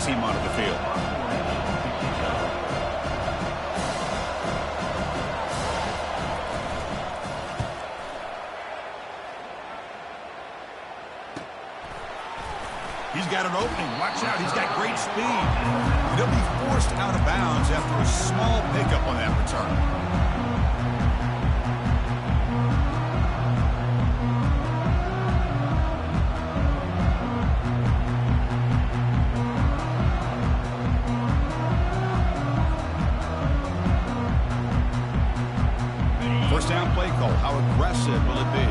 team onto the field. He's got an opening. Watch out. He's got great speed. He'll be forced out of bounds after a small pickup on that return. First down play call. How aggressive will it be?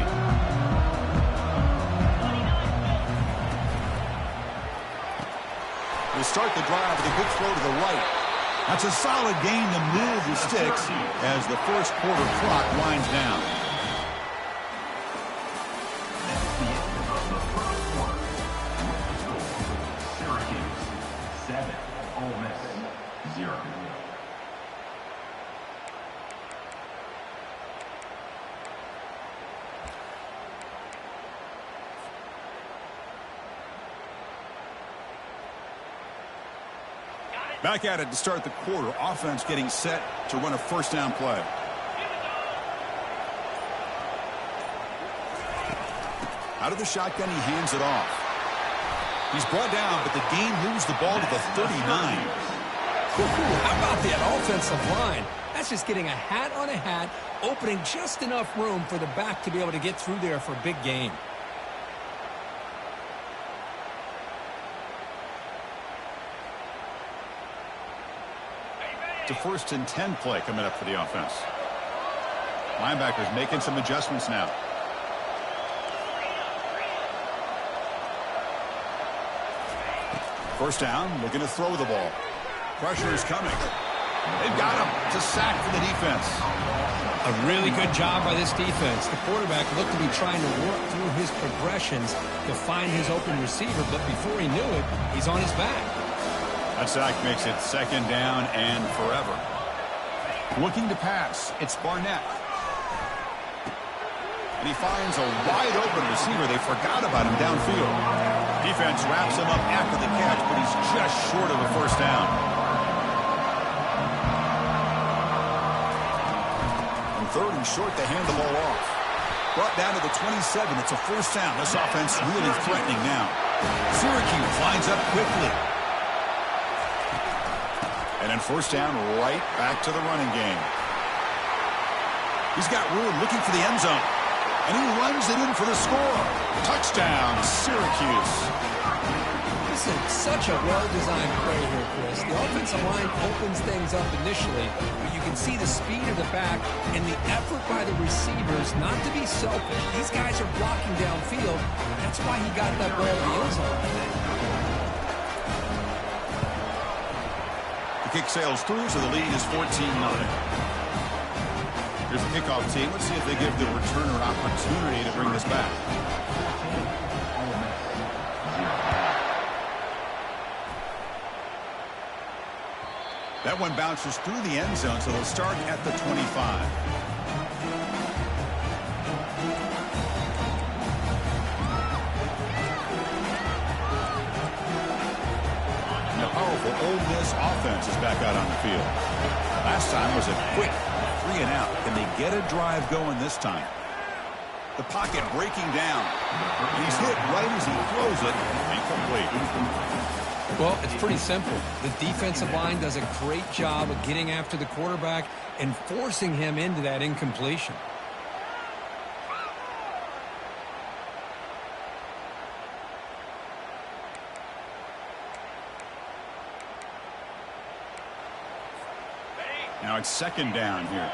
They start the drive with a good throw to the right. That's a solid gain to move the sticks as the first quarter clock winds down. Syracuse 7, Ole Miss 0. Back at it to start the quarter. Offense getting set to run a first down play. Out of the shotgun, he hands it off. He's brought down, but the game moves the ball to the 39. How about that offensive line? That's just getting a hat on a hat, opening just enough room for the back to be able to get through there for a big gain. It's a 1st and 10 play coming up for the offense. Linebackers making some adjustments now. First down, looking to throw the ball. Pressure is coming. They've got him to sack for the defense. A really good job by this defense. The quarterback looked to be trying to work through his progressions to find his open receiver, but before he knew it, he's on his back. That sack makes it 2nd down and forever. Looking to pass, it's Barnett. And he finds a wide open receiver. They forgot about him downfield. Defense wraps him up after the catch, but he's just short of a first down. And 3rd and short, they hand the ball off. Brought down to the 27. It's a first down. This offense really threatening now. Syracuse lines up quickly. And then first down, right back to the running game. He's got room looking for the end zone. And he runs it in for the score. Touchdown, Syracuse. This is such a well-designed play here, Chris. The offensive line opens things up initially, but you can see the speed of the back and the effort by the receivers not to be selfish. These guys are blocking downfield. That's why he got that ball in the end zone. Kick sails through, so the lead is 14-9. Here's the kickoff team. Let's see if they give the returner opportunity to bring this back. That one bounces through the end zone, so they'll start at the 25. Ole Miss offense is back out on the field. Last time was a quick 3 and out. Can they get a drive going this time? The pocket breaking down. He's hit right as he throws it. Incomplete. Well, it's pretty simple. The defensive line does a great job of getting after the quarterback and forcing him into that incompletion. Now it's 2nd down here.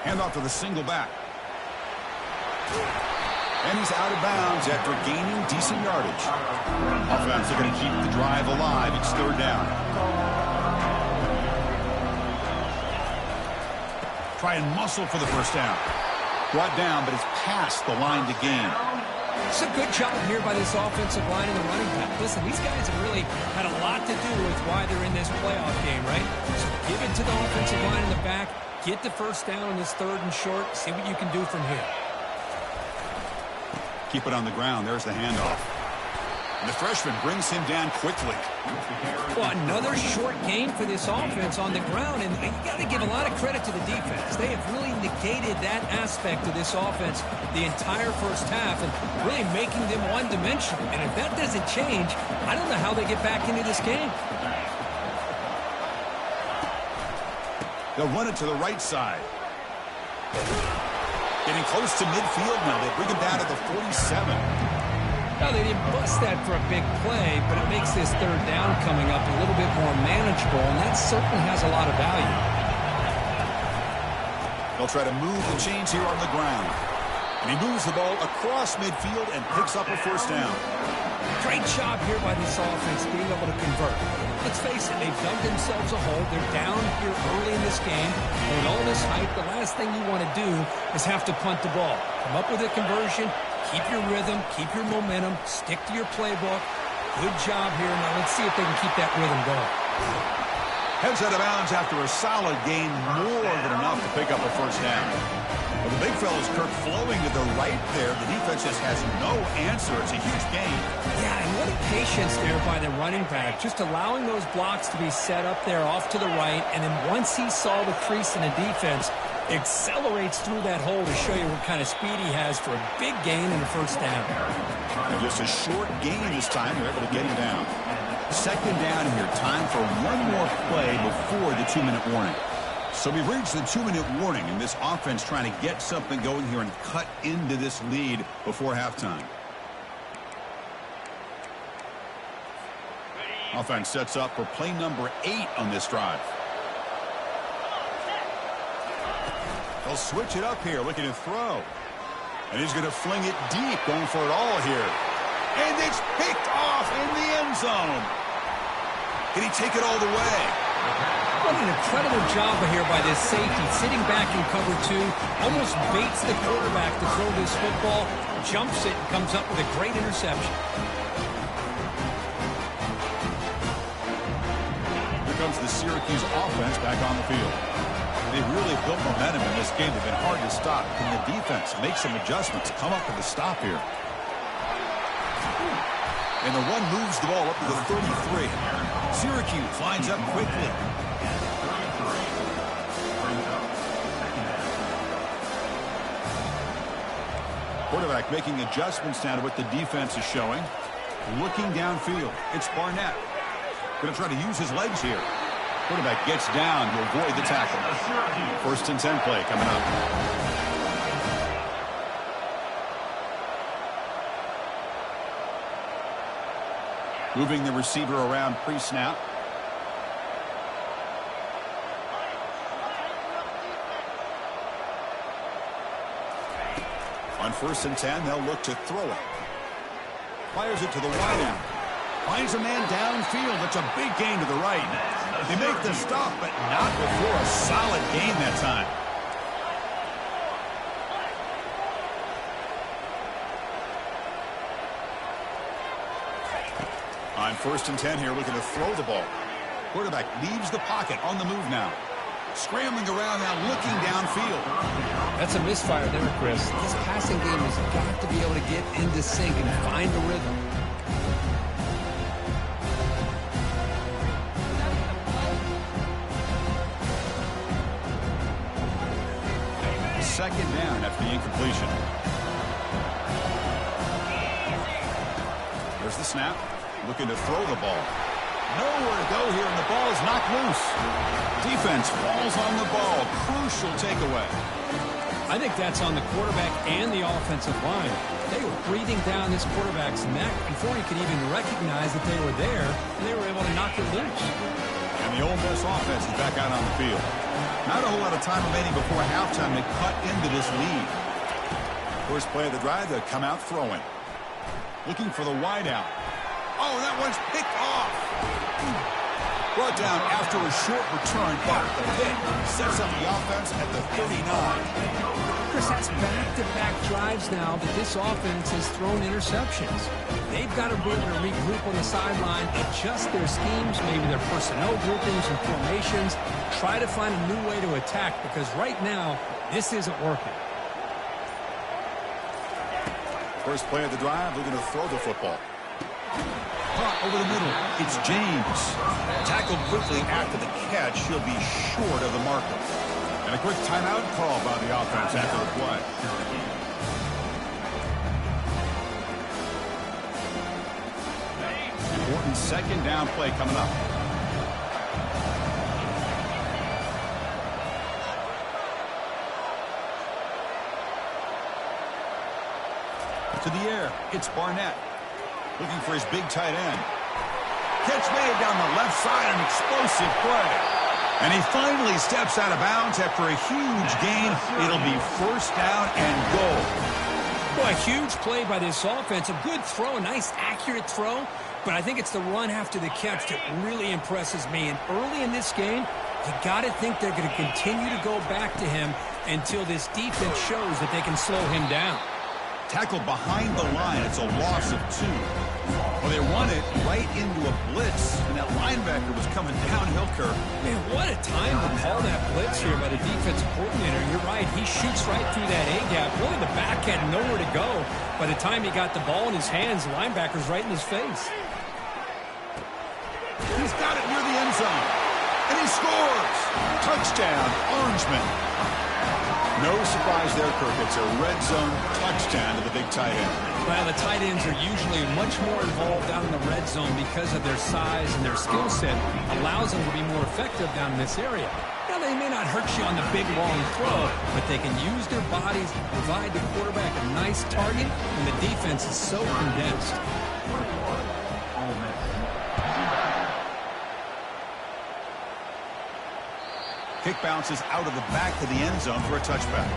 Handoff to the single back. And he's out of bounds after gaining decent yardage. Offense are going to keep the drive alive. It's 3rd down. Try and muscle for the first down. Brought down, but it's past the line to gain. It's a good job here by this offensive line and the running back. Listen, these guys have really had a lot to do with why they're in this playoff game, right? So give it to the offensive line in the back. Get the first down in this 3rd and short. See what you can do from here. keep it on the ground. There's the handoff. And the freshman brings him down quickly. Well, another short game for this offense on the ground, and you got to give a lot of credit to the defense. They have really negated that aspect of this offense the entire first half and really making them one-dimensional. And if that doesn't change, I don't know how they get back into this game. They'll run it to the right side. Getting close to midfield now. They bring him down to the 47. Now, they didn't bust that for a big play, but it makes this third down coming up a little bit more manageable, and that certainly has a lot of value. They'll try to move the chains here on the ground. And he moves the ball across midfield and picks up a first down. Great job here by this offense being able to convert. Let's face it, they've dug themselves a hole. They're down here early in this game. And with all this hype, the last thing you want to do is have to punt the ball. Come up with a conversion, keep your rhythm, keep your momentum, stick to your playbook. Good job here. Now let's see if they can keep that rhythm going. Heads out of bounds after a solid gain, more than enough to pick up a first down. Well, the big fella's Kirk flowing to the right there. The defense just has no answer. It's a huge gain. Yeah, and what a patience there by the running back, just allowing those blocks to be set up there off to the right, and then once he saw the crease in the defense, accelerates through that hole to show you what kind of speed he has for a big gain and a first down. And just a short gain this time. They're able to get him down. Second down here. Time for one more play before the 2-minute warning. So we've reached the 2-minute warning, and this offense trying to get something going here and cut into this lead before halftime. Offense sets up for play number 8 on this drive. They'll switch it up here, looking to throw. And he's going to fling it deep, going for it all here. And it's picked off in the end zone. Can he take it all the way? What an incredible job here by this safety, sitting back in cover 2, almost baits the quarterback to throw this football, jumps it, and comes up with a great interception. Here comes the Syracuse offense back on the field. They've really built momentum in this game. They've been hard to stop. Can the defense make some adjustments, come up with a stop here? And the one moves the ball up to the 33. Syracuse lines up quickly. Quarterback making adjustments now to what the defense is showing. Looking downfield. It's Barnett. Going to try to use his legs here. Quarterback gets down to avoid the tackle. 1st and 10 play coming up. Moving the receiver around pre-snap. On 1st and 10, they'll look to throw it. Fires it to the wideout. Finds a man downfield. It's a big gain to the right. They make the stop, but not before a solid gain that time. On 1st and 10 here, looking to throw the ball. Quarterback leaves the pocket on the move now. Scrambling around now, looking downfield. That's a misfire there, Chris. This passing game has got to be able to get into sync and find the rhythm. Second down after the incompletion. There's the snap. Looking to throw the ball. Nowhere to go here, and the ball is knocked loose. Defense falls on the ball. Crucial takeaway. I think that's on the quarterback and the offensive line. They were breathing down this quarterback's neck before he could even recognize that they were there, and they were able to knock it loose. And the Ole Miss offense is back out on the field. Not a whole lot of time remaining before halftime to cut into this lead. First play of the drive, they come out throwing. Looking for the wideout. Oh, that one's picked off. Brought down after a short return, but the pick sets up the offense at the 39. Chris, that's back-to-back drives now that this offense has thrown interceptions. They've got to be able to regroup on the sideline, adjust their schemes, maybe their personnel groupings and formations, try to find a new way to attack, because right now, this isn't working. First play of the drive, they're going to throw the football. Caught over the middle. It's James. Tackled quickly after the catch. He'll be short of the marker. And a quick timeout call by the offense after the play. Important second down play coming up. To the air, it's Barnett. Looking for his big tight end. Catch made down the left side, an explosive play. And he finally steps out of bounds after a huge gain. It'll be first down and goal. Boy, a huge play by this offense. A good throw, a nice accurate throw. But I think it's the run after the catch that really impresses me. And early in this game, you got to think they're going to continue to go back to him until this defense shows that they can slow him down. Tackled behind the line. It's a loss of 2. Well, they run it right into a blitz, and that linebacker was coming downhill, Kirk. Man, what a time to call that blitz here by the defensive coordinator. You're right. He shoots right through that A-gap. Really, the back had nowhere to go. By the time he got the ball in his hands, the linebacker's right in his face. He's got it near the end zone, and he scores. Touchdown, Orangeman. No surprise there, Kirk. It's a red zone touchdown to the big tight end. Well, the tight ends are usually much more involved down in the red zone because of their size and their skill set allows them to be more effective down in this area. Now, they may not hurt you on the big, long throw, but they can use their bodies to provide the quarterback a nice target when the defense is so condensed. Kick bounces out of the back to the end zone for a touchback.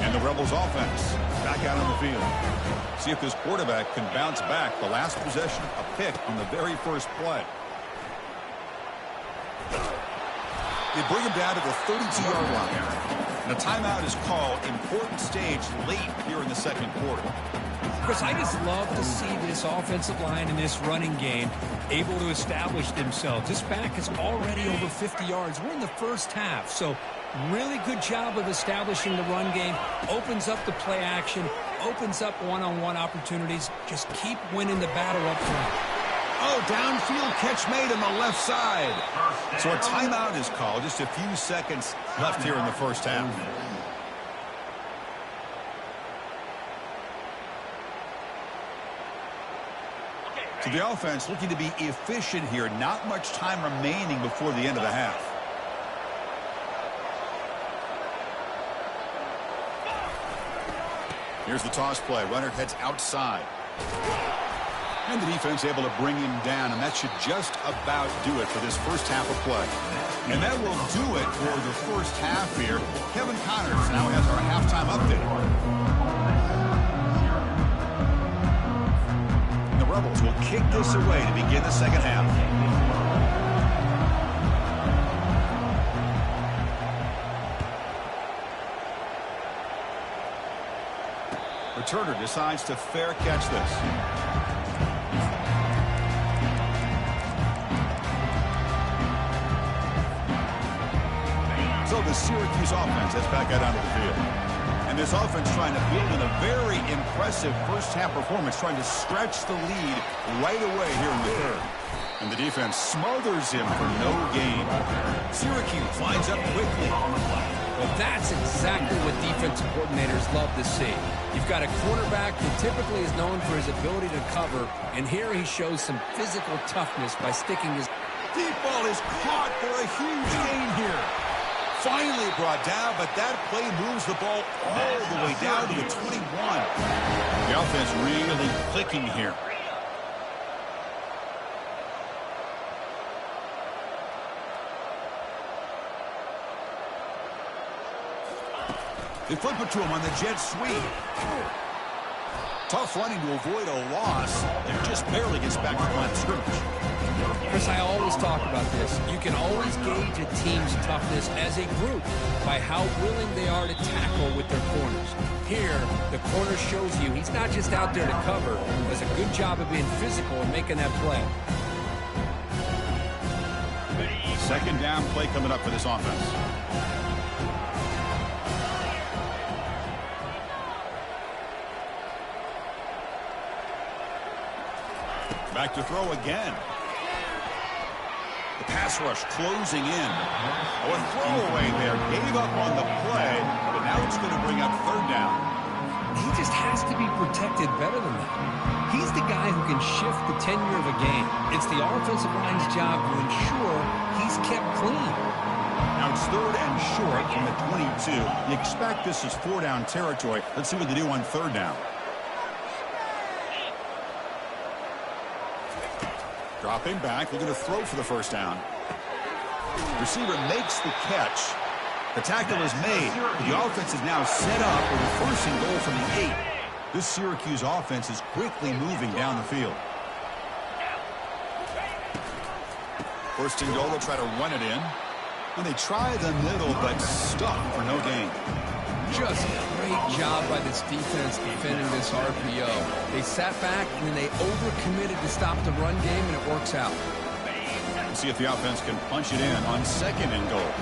And the Rebels offense back out on the field. See if this quarterback can bounce back. The last possession, a pick on the very first play. They bring him down to the 32-yard line. And a timeout is called. Important stage late here in the second quarter. Chris, I just love to see this offensive line in this running game able to establish themselves. This back is already over 50 yards. We're in the first half, so really good job of establishing the run game. Opens up the play action, opens up one-on-one opportunities. Just keep winning the battle up front. Oh, downfield catch made on the left side. So a timeout is called. Just a few seconds left here in the first half. So the offense looking to be efficient here. Not much time remaining before the end of the half. Here's the toss play. Runner heads outside. And the defense able to bring him down, and that should just about do it for this first half of play. And that will do it for the first half here. Kevin Connors now has our halftime update. The Rebels will kick this away to begin the second half. Returner decides to fair catch this. So the Syracuse offense is back out onto the field. And this offense trying to build in a very impressive first-half performance, trying to stretch the lead right away here in the third. And the defense smothers him for no gain. Syracuse lines up quickly. Well, that's exactly what defensive coordinators love to see. You've got a quarterback who typically is known for his ability to cover, and here he shows some physical toughness by sticking his... Deep ball is caught for a huge gain here. Finally brought down, but that play moves the ball all the way down to the 21. The offense really clicking here. They flip it to him on the jet sweep. Tough running to avoid a loss, and just barely gets back to the line of scrimmage. Chris, I always talk about this. You can always gauge a team's toughness as a group by how willing they are to tackle with their corners. Here, the corner shows you he's not just out there to cover, does a good job of being physical and making that play. Second down play coming up for this offense. Back to throw again. The pass rush closing in. Oh, a throwaway there. Gave up on the play, but now it's going to bring up third down. He just has to be protected better than that. He's the guy who can shift the tenure of a game. It's the offensive line's job to ensure he's kept clean. Now it's third and short from the 22. You expect this is four-down territory. Let's see what they do on third down. Dropping back, looking to throw for the first down. Receiver makes the catch. The tackle is made. The offense is now set up with a first and goal from the 8. This Syracuse offense is quickly moving down the field. First and goal, they'll try to run it in. And they try the middle, but stuck for no gain. Just a great job by this defense defending this RPO. They sat back and then they overcommitted to stop the run game, and it works out. Let's see if the offense can punch it in on second and goal.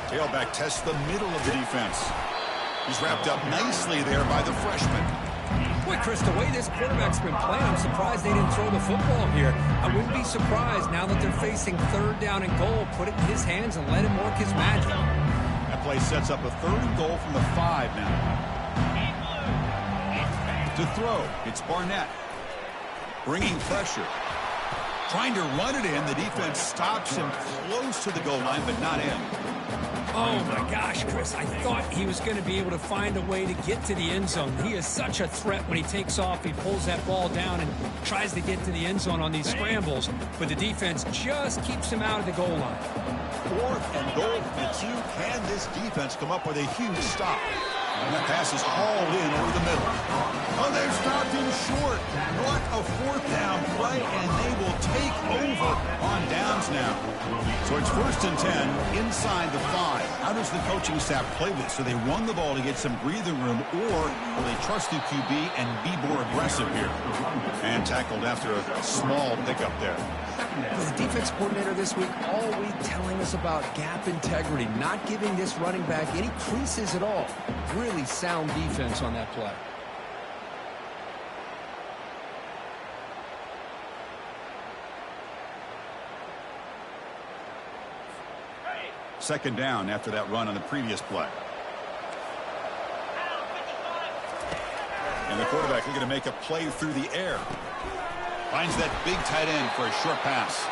Tailback tests the middle of the defense. He's wrapped up nicely there by the freshman. Boy, Chris, the way this quarterback's been playing, I'm surprised they didn't throw the football here. I wouldn't be surprised now that they're facing third down and goal. Put it in his hands and let him work his magic. That play sets up a third and goal from the 5 now. To throw, it's Barnett. Bringing pressure. Trying to run it in. The defense stops him close to the goal line, but not in. Oh, my gosh, Chris. I thought he was going to be able to find a way to get to the end zone. He is such a threat when he takes off. He pulls that ball down and tries to get to the end zone on these scrambles. But the defense just keeps him out of the goal line. Fourth and goal from the 2. Can this defense come up with a huge stop? And that pass is hauled in over the middle. Oh, they've stopped him short. What a fourth down play, and they will take over on downs now. So it's first and 10 inside the 5. How does the coaching staff play this? Do they run the ball to get some breathing room, or will they trust the QB and be more aggressive here? And tackled after a small pickup there. The defense coordinator this week all week telling us about gap integrity, not giving this running back any creases at all. Really sound defense on that play. Second down after that run on the previous play. And the quarterback looking to make a play through the air. Finds that big tight end for a short pass.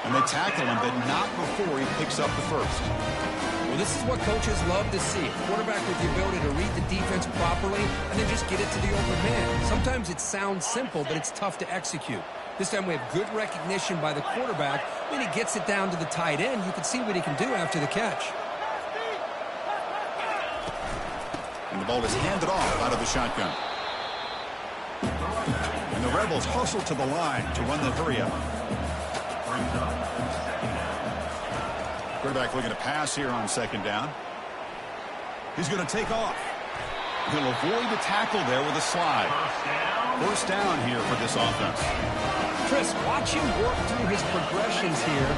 And they tackle him, but not before he picks up the first. Well, this is what coaches love to see. A quarterback with the ability to read the defense properly and then just get it to the open man. Sometimes it sounds simple, but it's tough to execute. This time we have good recognition by the quarterback. When he gets it down to the tight end, you can see what he can do after the catch. And the ball is handed off out of the shotgun. And the Rebels hustle to the line to run the hurry-up. Quarterback looking to pass here on second down. He's going to take off. He'll avoid the tackle there with a slide. First down here for this offense. Chris, watch him work through his progressions here.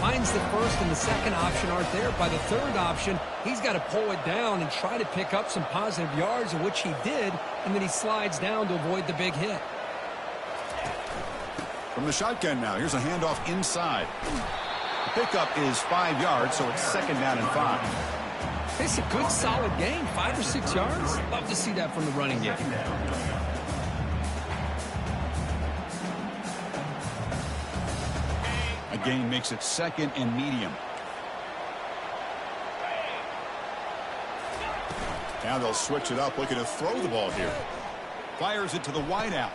Finds the first and the second option aren't there. By the third option, he's got to pull it down and try to pick up some positive yards, of which he did, and then he slides down to avoid the big hit. From the shotgun now, here's a handoff inside. The pickup is 5 yards, so it's second down and 5. It's a good, solid gain, 5 or 6 yards. Love to see that from the running game. A gain makes it second and medium. Now they'll switch it up, looking to throw the ball here. Fires it to the wideout.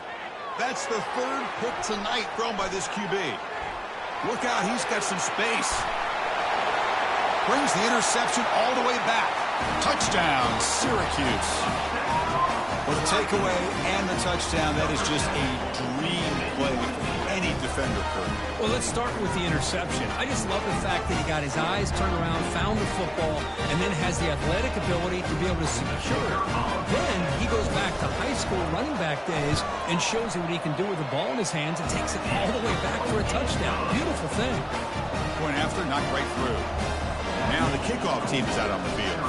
That's the third pick tonight thrown by this QB. Look out, he's got some space. Brings the interception all the way back. Touchdown, Syracuse. With a takeaway and the touchdown, that is just a dream play. any defender could. Well, let's start with the interception. I just love the fact that he got his eyes turned around, found the football, and then has the athletic ability to be able to secure it. Then he goes back to high school running back days and shows you what he can do with the ball in his hands and takes it all the way back for a touchdown. Beautiful thing. Point after, knocked right through. Now the kickoff team is out on the field.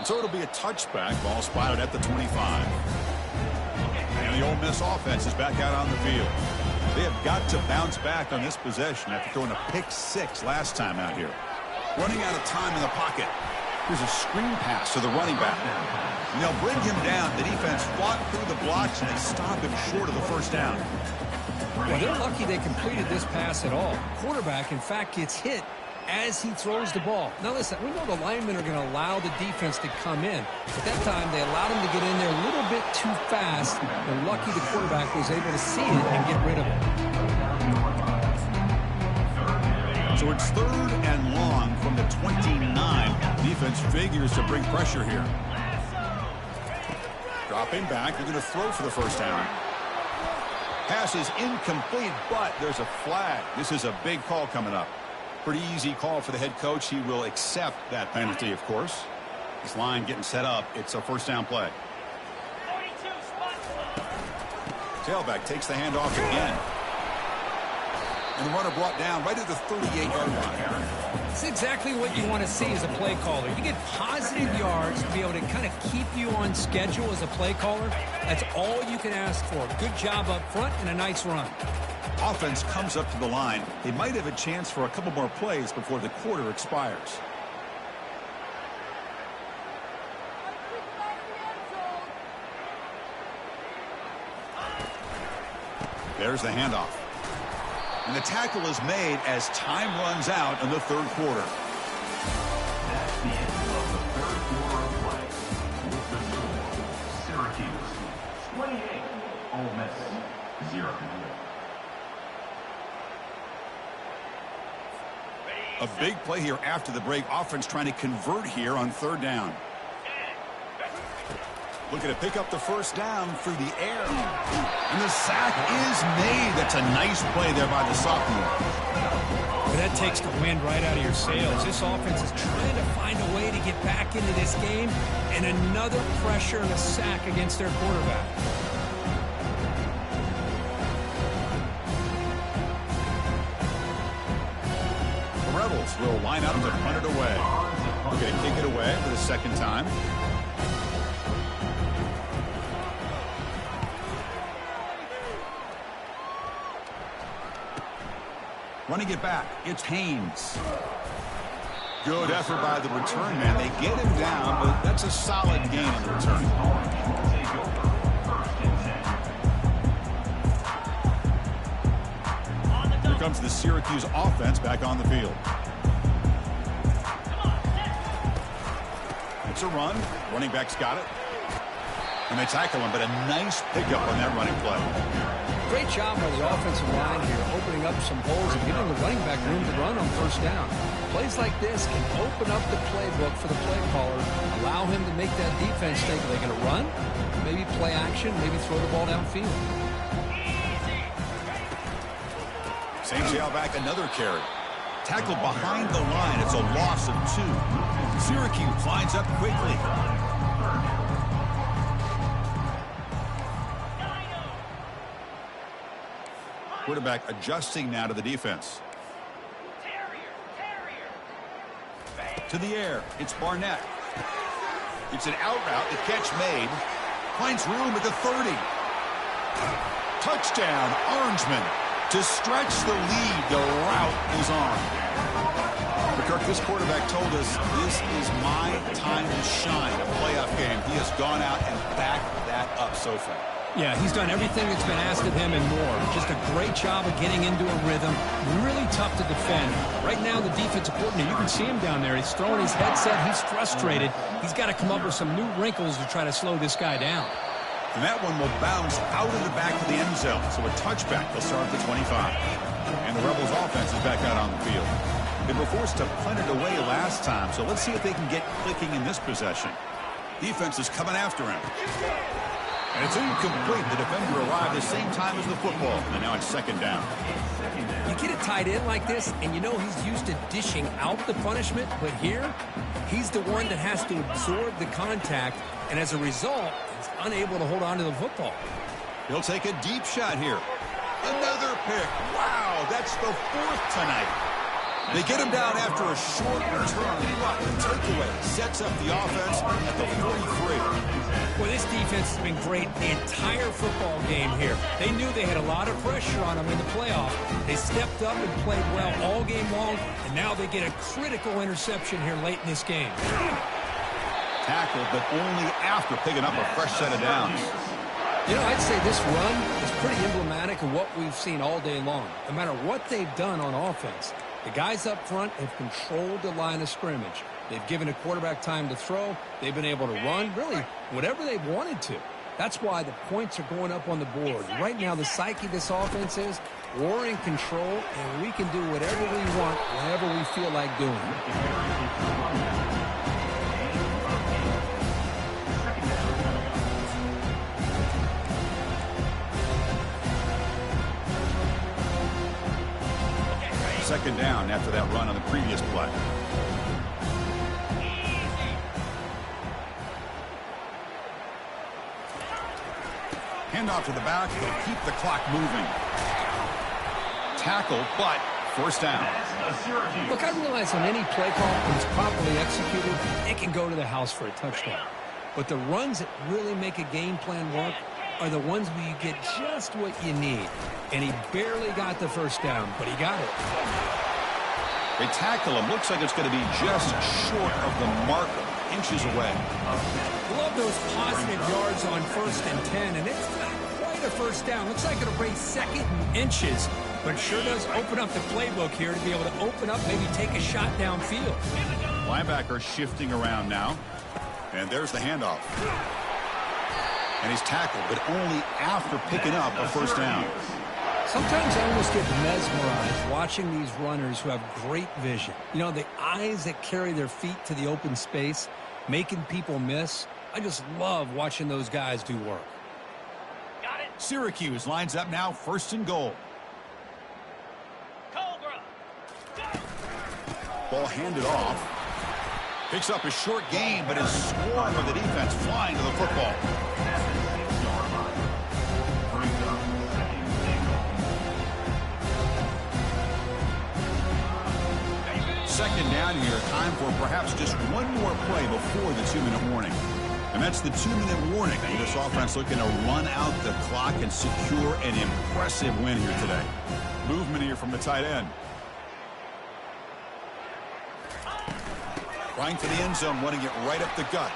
So it'll be a touchback. Ball spotted at the 25. And the Ole Miss offense is back out on the field. They have got to bounce back on this possession after throwing a pick-6 last time out here. Running out of time in the pocket. Here's a screen pass to the running back. And they'll bring him down. The defense fought through the blocks, and they stop him short of the first down. Well, they're lucky they completed this pass at all. Quarterback, in fact, gets hit as he throws the ball. Now listen, we know the linemen are going to allow the defense to come in. At that time, they allowed him to get in there a little bit too fast. And lucky the quarterback was able to see it and get rid of it. So it's 3rd and long from the 29. Defense figures to bring pressure here. Dropping back, they're going to throw for the first down. Pass is incomplete, but there's a flag. This is a big call coming up. Pretty easy call for the head coach. He will accept that penalty, of course. This line getting set up. It's a first down play. Tailback takes the handoff again. And the runner brought down right at the 38-yard line. It's exactly what you want to see as a play caller. You get positive yards to be able to kind of keep you on schedule as a play caller. That's all you can ask for. Good job up front and a nice run. Offense comes up to the line. They might have a chance for a couple more plays before the quarter expires. There's the handoff. And the tackle is made as time runs out in the 3rd quarter. That's the end of the 3rd quarter of play. With the score, Syracuse 28, Ole Miss 0. A big play here after the break. Offense trying to convert here on 3rd down. Looking to pick up the first down through the air. And the sack is made. That's a nice play there by the sophomore. But that takes the wind right out of your sails. This offense is trying to find a way to get back into this game. And another pressure and a sack against their quarterback. The Rebels will line up to punt it away. We're going to kick it away for the 2nd time. Running it back, it's Haynes. Good effort by the return man. They get him down, but that's a solid gain in the return. Here comes the Syracuse offense back on the field. It's a run. Running back's got it. And they tackle him, but a nice pickup on that running play. Great job by the offensive line here, opening up some holes and giving the running back room to run on 1st down. Plays like this can open up the playbook for the play caller, allow him to make that defense think, are they going to run? Maybe play action, maybe throw the ball downfield. Same tailback, another carry. Tackled behind the line. It's a loss of 2. Syracuse lines up quickly. Quarterback adjusting now to the defense. To the air. It's Barnett. It's an out route. The catch made. Finds room at the 30. Touchdown, Orangemen. To stretch the lead, the route is on. But Kirk, this quarterback told us this is my time to shine, a playoff game. He has gone out and backed that up so far. Yeah, he's done everything that's been asked of him and more. Just a great job of getting into a rhythm. Really tough to defend. Right now, the defensive coordinator, you can see him down there. He's throwing his headset. He's frustrated. He's got to come up with some new wrinkles to try to slow this guy down. And that one will bounce out of the back of the end zone. So a touchback. They'll start at the 25. And the Rebels offense is back out on the field. They were forced to punt it away last time, so let's see if they can get clicking in this possession. Defense is coming after him. And it's incomplete. The defender arrived the same time as the football, and now it's second down. You get a tight end like this, and you know he's used to dishing out the punishment, but here, he's the one that has to absorb the contact, and as a result, he's unable to hold on to the football. He'll take a deep shot here. Another pick. Wow, that's the fourth tonight. They get him down after a short return, but the takeaway sets up the offense at the 43. Well, this defense has been great the entire football game here. They knew they had a lot of pressure on them in the playoff. They stepped up and played well all game long, and now they get a critical interception here late in this game. Tackled, but only after picking up a fresh set of downs. You know, I'd say this run is pretty emblematic of what we've seen all day long. No matter what they've done on offense, the guys up front have controlled the line of scrimmage. They've given a quarterback time to throw. They've been able to run, really, whatever they've wanted to. That's why the points are going up on the board. Right now, the psyche of this offense is we're in control, and we can do whatever we want, whenever we feel like doing it. Second down after that run on the previous play. Handoff to the back to keep the clock moving. Tackle, but first down. Look, I realize on any play call, when it's properly executed, it can go to the house for a touchdown. But the runs that really make a game plan work are the ones where you get just what you need. And he barely got the first down, but he got it. They tackle him. Looks like it's going to be just short of the marker, inches away. Love those positive yards on 1st and 10, and it's not quite a first down. Looks like it'll bring second and inches, but sure does open up the playbook here to be able to open up, maybe take a shot downfield. Linebacker shifting around now, and there's the handoff. And he's tackled, but only after picking up a first down. Sometimes I almost get mesmerized watching these runners who have great vision. You know, the eyes that carry their feet to the open space, making people miss. I just love watching those guys do work. Got it. Syracuse lines up now, 1st and goal. Ball handed off. Picks up a short gain, but is swarmed by the defense flying to the football. Second down here, time for perhaps just one more play before the 2-minute warning. And that's the 2-minute warning. And this offense looking to run out the clock and secure an impressive win here today. Movement here from the tight end. Running to the end zone, running it right up the gut.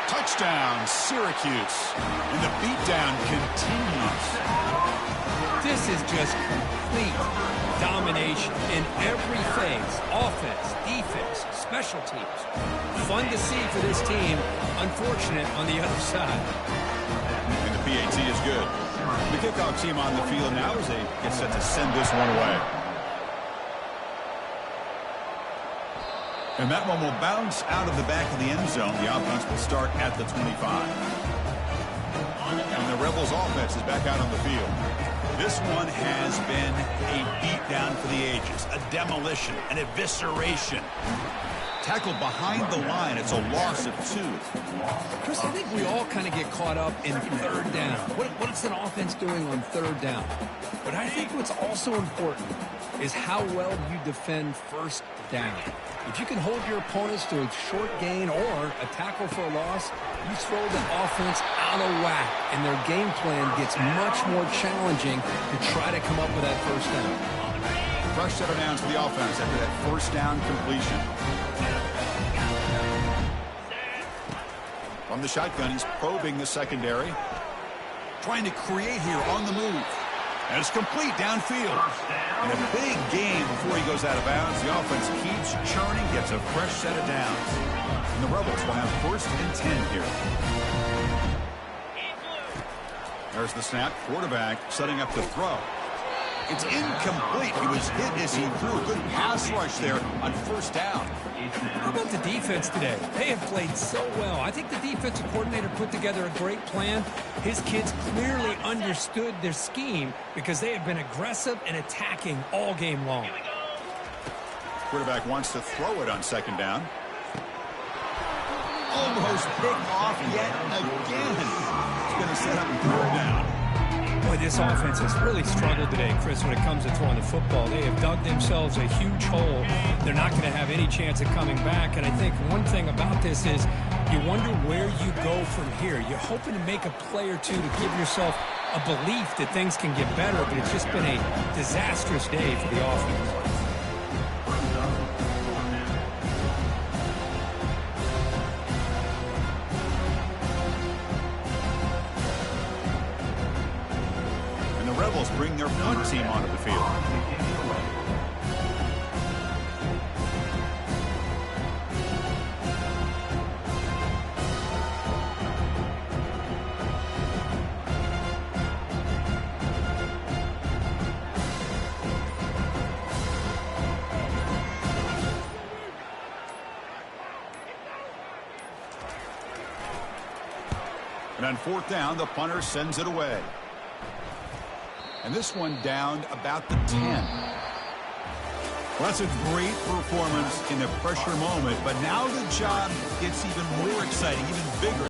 Touchdown, Syracuse. And the beatdown continues. This is just complete domination in every phase. Offense, defense, special teams. Fun to see for this team. Unfortunate on the other side. And the PAT is good. The kickoff team on the field now as they get set to send this one away. And that one will bounce out of the back of the end zone. The offense will start at the 25. And the Rebels offense is back out on the field. This one has been a beatdown for the ages, a demolition, an evisceration. Tackled behind the line. It's a loss of 2. Chris, I think we all kind of get caught up in 3rd down. What's an offense doing on 3rd down? But I think what's also important is how well you defend 1st down. If you can hold your opponents to a short gain or a tackle for a loss, you throw the offense out of whack, and their game plan gets much more challenging to try to come up with that 1st down. Fresh set of downs for the offense after that 1st down completion. From the shotgun, he's probing the secondary. Trying to create here on the move. And it's complete downfield. And a big gain before he goes out of bounds. The offense keeps churning, gets a fresh set of downs. And the Rebels will have 1st and 10 here. There's the snap. Quarterback setting up to throw. It's incomplete. He was hit as he threw a good pass rush there on first down. How about the defense today? They have played so well. I think the defensive coordinator put together a great plan. His kids clearly understood their scheme because they have been aggressive and attacking all game long. Quarterback wants to throw it on second down. Almost picked off yet again. It's going to set up third down. Boy, this offense has really struggled today, Chris, when it comes to throwing the football. They have dug themselves a huge hole. They're not going to have any chance of coming back. And I think one thing about this is you wonder where you go from here. You're hoping to make a play or two to give yourself a belief that things can get better, but it's just been a disastrous day for the offense. Rebels bring their punt team onto the field. And on fourth down, the punter sends it away. And this one down about the 10. Well, that's a great performance in a pressure moment, but now the job gets even more exciting, even bigger.